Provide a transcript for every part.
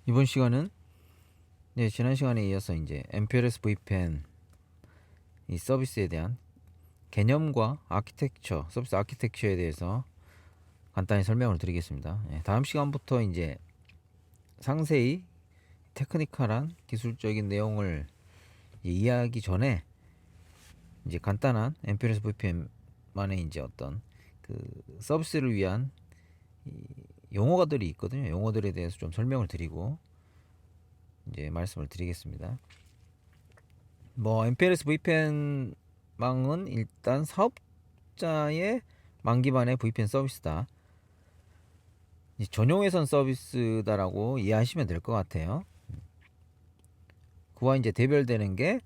이번 시간은 지난 시간에 이어서 이제 MPLS VPN 이 서비스에 대한 개념과 아키텍처, 서비스 아키텍처에 대해서 간단히 설명을 드리겠습니다. 다음 시간부터 이제 상세히 테크니컬한 기술적인 내용을 이해하기 전에 이제 간단한 MPLS VPN만의 이제 어떤 그 서비스를 위한 용어들이 있거든요. 용어들에 대해서 좀 설명을 드리고 이제 말씀을 드리겠습니다. MPLS VPN망은 일단 사업자의 망 기반의 VPN 서비스다. 전용회선 서비스다라고 이해하시면 될 것 같아요. 그와 이제 대별되는 게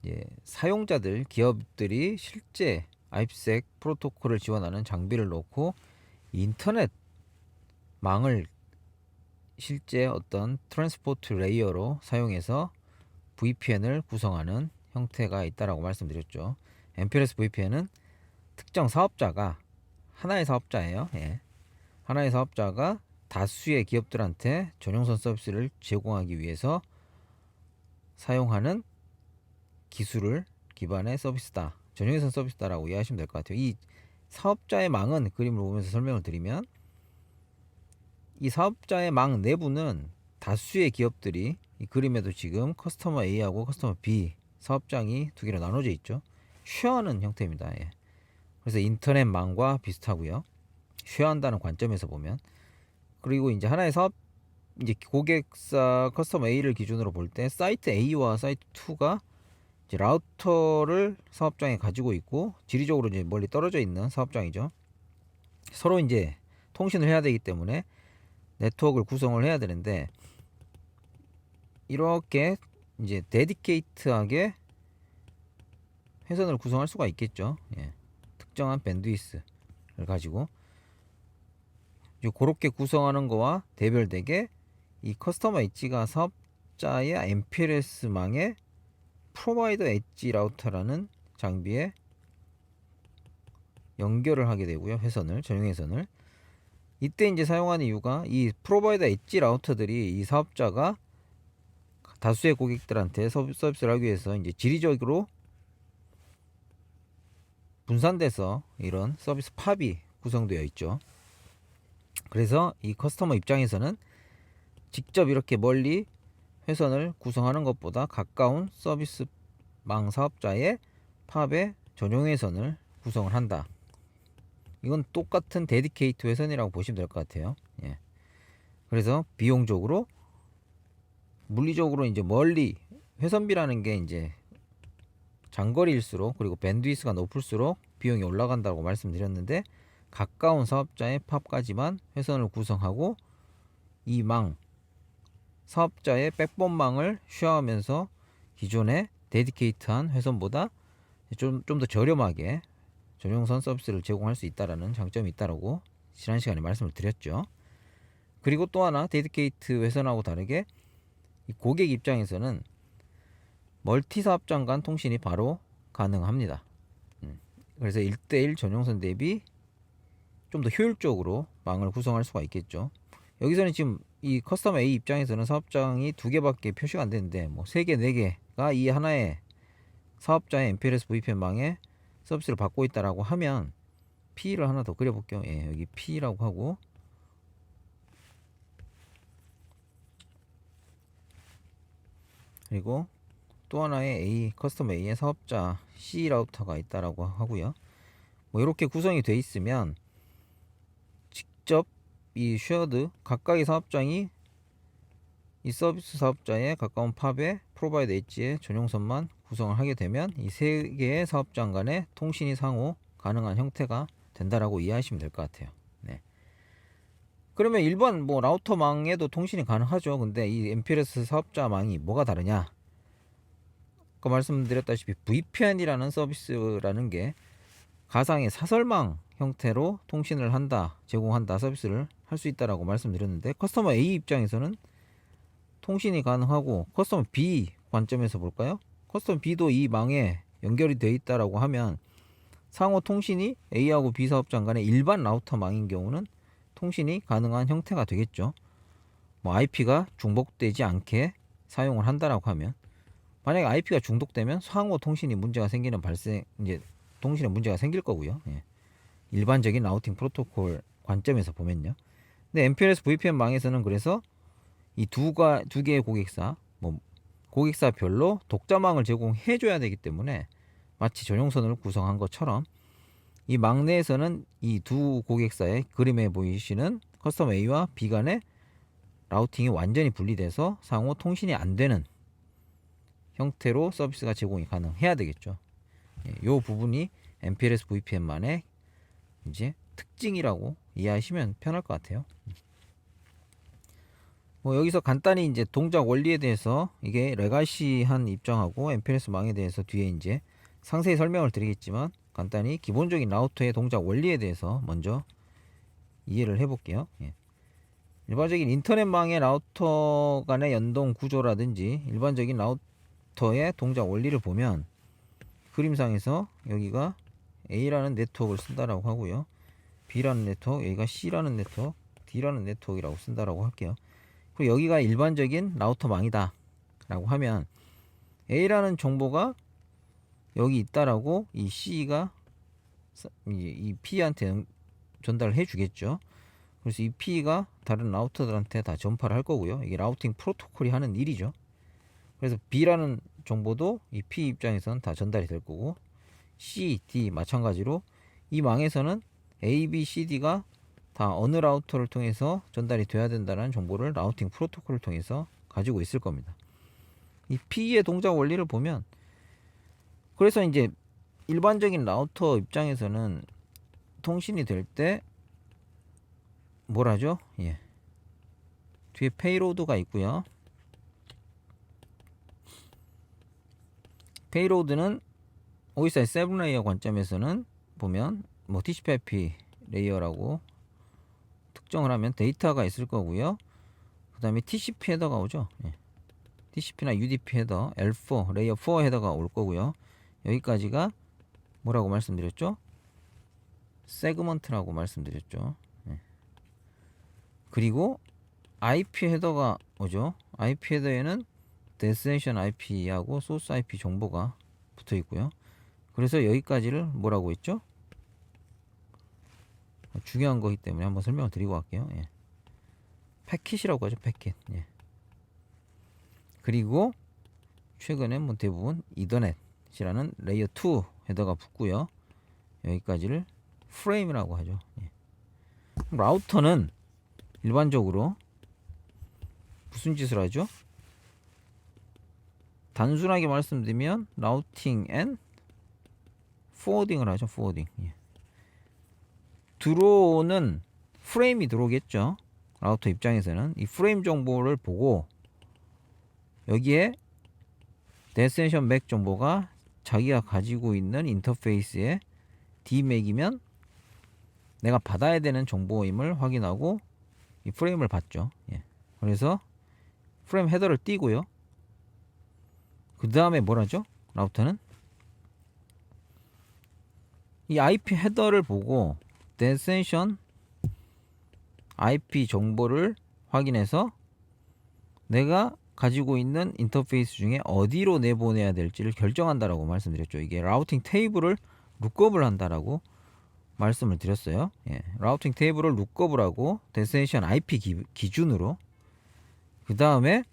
이제 사용자들, 기업들이 실제 IPsec 프로토콜을 지원하는 장비를 놓고 인터넷 망을 실제 어떤 트랜스포트 레이어로 사용해서 VPN을 구성하는 형태가 있다라고 말씀드렸죠. MPLS VPN은 특정 사업자가 하나의 사업자예요. 하나의 사업자가 다수의 기업들한테 전용선 서비스를 제공하기 위해서 사용하는 기술을 기반의 서비스다. 전용선 서비스다라고 이해하시면 될 것 같아요. 이 사업자의 망은 그림을 보면서 설명을 드리면 이 사업자의 망 내부는 다수의 기업들이 이 그림에도 지금 커스터머 A하고 커스터머 B 사업장이 두 개로 나눠져 있죠. 쉐어하는 형태입니다. 그래서 인터넷망과 비슷하고요. 쉐어한다는 관점에서 보면, 그리고 이제 하나의 사업 이제 고객사 커스터머 A를 기준으로 볼 때 사이트 A와 사이트 2가 이제 라우터를 사업장에 가지고 있고 지리적으로 이제 멀리 떨어져 있는 사업장이죠. 서로 이제 통신을 해야 되기 때문에 네트워크를 구성을 해야 되는데, 이렇게 이제 데디케이트하게 회선을 구성할 수가 있겠죠. 특정한 밴드위스를 가지고 그렇게 구성하는 거와 대별되게 이 커스터머 엣지가 사업자의 MPLS망의 프로바이더 엣지 라우터라는 장비에 연결을 하게 되고요. 회선을, 전용 회선을. 이때 이제 사용하는 이유가 이 프로바이더 엣지 라우터들이 이 사업자가 다수의 고객들한테 서비스를 하기 위해서 이제 지리적으로 분산돼서 이런 서비스 팝이 구성되어 있죠. 그래서 이 커스터머 입장에서는 직접 이렇게 멀리 회선을 구성하는 것보다 가까운 서비스망 사업자의 팝의 전용 회선을 구성을 한다. 이건 똑같은 데디케이트 회선이라고 보시면 될 것 같아요. 그래서 비용적으로, 물리적으로 이제 멀리 회선비라는 게 이제 장거리일수록, 그리고 밴드위스가 높을수록 비용이 올라간다고 말씀드렸는데, 가까운 사업자의 팝까지만 회선을 구성하고 이 망, 사업자의 백본망을 쉐어하면서 기존의 데디케이트한 회선보다 좀 더 저렴하게 전용선 서비스를 제공할 수 있다라는 장점이 있다라고 지난 시간에 말씀을 드렸죠. 그리고 또 하나, 데디케이트 회선하고 다르게 이 고객 입장에서는 멀티 사업장 간 통신이 바로 가능합니다. 그래서 1대1 전용선 대비 좀 더 효율적으로 망을 구성할 수가 있겠죠. 여기서는 지금 이 커스터머 A 입장에서는 사업장이 2개밖에 표시가 안 되는데 3개, 4개가 이 하나의 사업자의 MPLS VPN망에 서비스를 받고 있다라고 하면 P를 하나 더 그려볼게요. 여기 P라고 하고, 그리고 또 하나의 A, 커스터머 A의 사업자 C 라우터가 있다라고 하고요. 이렇게 구성이 돼 있으면 직접 이 쉐어드 각각의 사업장이 이 서비스 사업자의 가까운 팝의 프로바이더 엣지의 전용선만 구성을 하게 되면 이 3개의 사업장 간의 통신이 상호 가능한 형태가 된다라고 이해하시면 될 것 같아요. 그러면 일반 라우터망에도 통신이 가능하죠. 근데 이 MPLS 사업자망이 뭐가 다르냐? 아까 말씀드렸다시피 VPN이라는 서비스라는 게 가상의 사설망 형태로 통신을 한다, 제공한다, 서비스를 할 수 있다라고 말씀드렸는데, 커스터머 A 입장에서는 통신이 가능하고, 커스터머 B 관점에서 볼까요? 커스터머 B도 이 망에 연결이 되어 있다라고 하면 상호 통신이 A하고 B 사업장 간의 일반 라우터 망인 경우는 통신이 가능한 형태가 되겠죠. 뭐 IP가 중복되지 않게 사용을 한다라고 하면, 만약에 IP가 중독되면 상호 통신이 문제가 생기는 이제 통신에 문제가 생길 거고요. 예. 일반적인 라우팅 프로토콜 관점에서 보면요. 근데 MPLS VPN망에서는 그래서 이 두 개의 고객사, 뭐 고객사별로 독자망을 제공해 줘야 되기 때문에 마치 전용선을 구성한 것처럼 이 망 내에서는 이 두 고객사의 그림에 보이시는 커스텀 A와 B 간의 라우팅이 완전히 분리돼서 상호 통신이 안 되는 형태로 서비스가 제공이 가능해야 되겠죠. 이 부분이 MPLS VPN만의 이제 특징이라고 이해하시면 편할 것 같아요. 뭐 여기서 간단히 이제 동작 원리에 대해서, 이게 레가시한 입장하고 MPLS 망에 대해서 뒤에 이제 상세히 설명을 드리겠지만, 간단히 기본적인 라우터의 동작 원리에 대해서 먼저 이해를 해볼게요. 예. 일반적인 인터넷망의 라우터 간의 연동 구조라든지 일반적인 라우터의 동작 원리를 보면, 그림상에서 여기가 A라는 네트워크를 쓴다라고 하고요, B라는 네트워크, 여기가 C라는 네트워크, D라는 네트워크라고 쓴다라고 할게요. 그리고 여기가 일반적인 라우터망이다 라고 하면, A라는 정보가 여기 있다라고 이 C가 이 P한테 전달을 해 주겠죠. 그래서 이 P가 다른 라우터들한테 다 전파를 할 거고요. 이게 라우팅 프로토콜이 하는 일이죠. 그래서 B라는 정보도 이 P 입장에서는 다 전달이 될 거고, C, D 마찬가지로 이 망에서는 A, B, C, D가 다 어느 라우터를 통해서 전달이 돼야 된다는 정보를 라우팅 프로토콜을 통해서 가지고 있을 겁니다. 이 P의 동작 원리를 보면, 그래서 이제 일반적인 라우터 입장에서는 통신이 될 때 뭐라죠? 예. 뒤에 페이로드가 있고요. 페이로드는 OSI 7 레이어 관점에서는 보면 뭐 TCP/IP 레이어라고 특정을 하면 데이터가 있을 거고요. 그 다음에 TCP 헤더가 오죠. 예. TCP나 UDP 헤더, L4 레이어 4 헤더가 올 거고요. 여기까지가 뭐라고 말씀드렸죠? 세그먼트라고 말씀드렸죠. 예. 그리고 IP 헤더가 오죠. IP 헤더에는 데스티네이션 IP하고 소스 IP 정보가 붙어 있고요. 그래서 여기까지를 뭐라고 했죠? 중요한 거기 때문에 한번 설명을 드리고 갈게요. 예. 패킷이라고 하죠. 패킷. 예. 그리고 최근에 뭐 대부분 이더넷이라는 레이어 2 헤더가 붙고요. 여기까지를 프레임이라고 하죠. 예. 라우터는 일반적으로 무슨 짓을 하죠? 단순하게 말씀드리면 라우팅 앤 포워딩을 하죠. 포워딩. 예. 들어오는 프레임이 들어오겠죠. 라우터 입장에서는 이 프레임 정보를 보고 여기에 데스티네이션 맥 정보가 자기가 가지고 있는 인터페이스에 D맥이면 내가 받아야 되는 정보임을 확인하고 이 프레임을 받죠. 예. 그래서 프레임 헤더를 띄고요. 그 다음에 뭐라죠? 라우터는 이 IP 헤더를 보고 데스티네이션 IP 정보를 확인해서 내가 가지고 있는 인터페이스 중에 어디로 내보내야 될지를 결정한다라고 말씀드렸죠. 이게 라우팅 테이블을 룩업을 한다라고 말씀을 드렸어요. 예. 라우팅 테이블을 룩업을 하고 데스티네이션 IP 기준으로, 그 다음에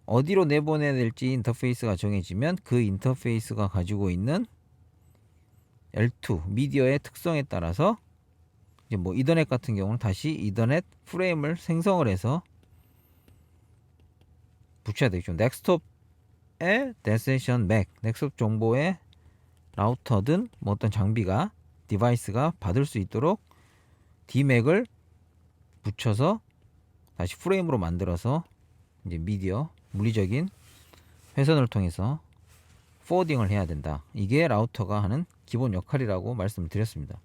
어디로 내보내야 될지 인터페이스가 정해지면 그 인터페이스가 가지고 있는 L2 미디어의 특성에 따라서 이제 뭐 이더넷 같은 경우는 다시 이더넷 프레임을 생성을 해서 붙여야 되겠죠. 넥스톱의 데스티네이션 맥, 넥스톱 정보의 라우터든 뭐 어떤 장비가 디바이스가 받을 수 있도록 D맥을 붙여서 다시 프레임으로 만들어서 이제 미디어 물리적인 회선을 통해서 포워딩을 해야 된다. 이게 라우터가 하는 기본 역할이라고 말씀을 드렸습니다.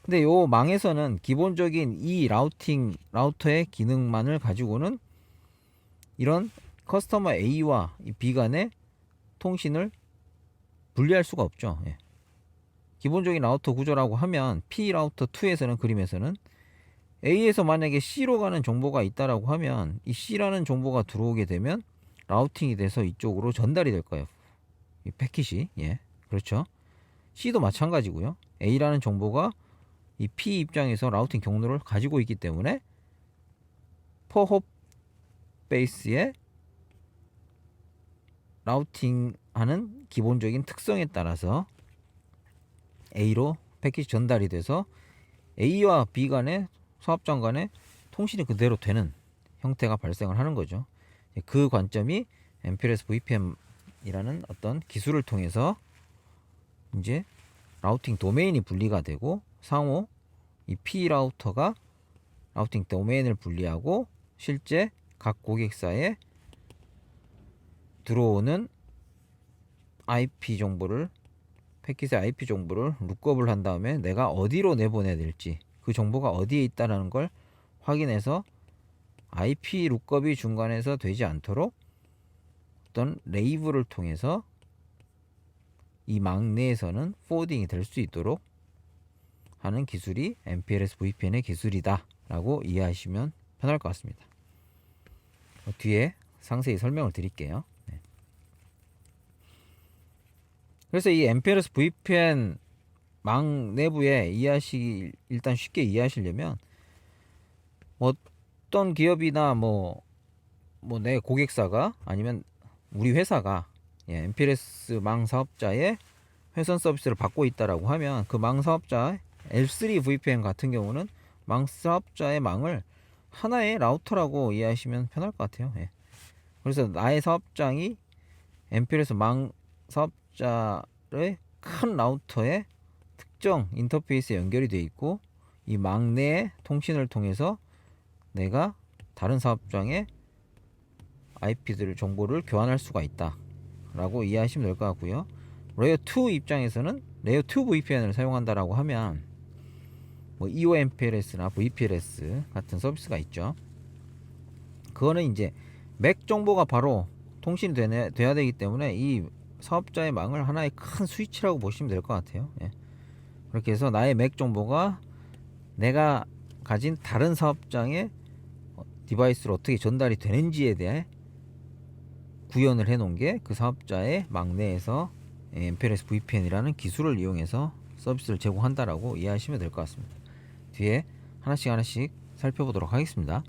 근데 요 망에서는 기본적인 이 라우터의 기능만을 가지고는 이런 커스터머 A와 B 간의 통신을 분리할 수가 없죠. 예. 기본적인 라우터 구조라고 하면 P 라우터 2에서는 그림에서는 A에서 만약에 C로 가는 정보가 있다라고 하면 이 C라는 정보가 들어오게 되면 라우팅이 돼서 이쪽으로 전달이 될 거예요. 이 패킷이. 예. 그렇죠. C도 마찬가지고요. A라는 정보가 이 P 입장에서 라우팅 경로를 가지고 있기 때문에 포홉 베이스의 라우팅하는 기본적인 특성에 따라서 A로 패킷이 전달이 돼서 A와 B 간의 사업장 간의 통신이 그대로 되는 형태가 발생을 하는 거죠. 그 관점이 MPLS VPN이라는 어떤 기술을 통해서 이제 라우팅 도메인이 분리가 되고 상호 이 P 라우터가 라우팅 도메인을 분리하고 실제 각 고객사에 들어오는 IP 정보를 패킷의 IP 정보를 룩업을 한 다음에 내가 어디로 내보내야 될지 그 정보가 어디에 있다는 걸 확인해서 IP 룩업이 중간에서 되지 않도록 어떤 레이블을 통해서 이 망 내에서는 포워딩이 될 수 있도록 하는 기술이 MPLS VPN의 기술이다 라고 이해하시면 편할 것 같습니다. 뒤에 상세히 설명을 드릴게요. 네. 그래서 이 MPLS VPN 망 내부에 일단 쉽게 이해하시려면 어떤 기업이나 내 고객사가 아니면 우리 회사가 MPLS 망 사업자의 회선 서비스를 받고 있다라고 하면 그 망 사업자 L3 VPN 같은 경우는 망 사업자의 망을 하나의 라우터라고 이해하시면 편할 것 같아요. 예. 그래서 나의 사업장이 MPLS 망 사업자의 큰 라우터에 특정 인터페이스에 연결이 되어 있고 이 망 내의 통신을 통해서 내가 다른 사업장의 IP들 정보를 교환할 수가 있다 라고 이해하시면 될 것 같고요. 레이어 2 입장에서는 레이어 2 VPN을 사용한다라고 하면 EOMPLS나 VPLS 같은 서비스가 있죠. 그거는 이제 맥 정보가 바로 통신이 돼야 되기 때문에 이 사업자의 망을 하나의 큰 스위치라고 보시면 될 것 같아요. 예. 그렇게 해서 나의 맥 정보가 내가 가진 다른 사업장의 디바이스로 어떻게 전달이 되는지에 대해 구현을 해 놓은 게 그 사업자의 망 내에서 MPLS VPN이라는 기술을 이용해서 서비스를 제공한다라고 이해하시면 될 것 같습니다. 뒤에 하나씩 살펴보도록 하겠습니다.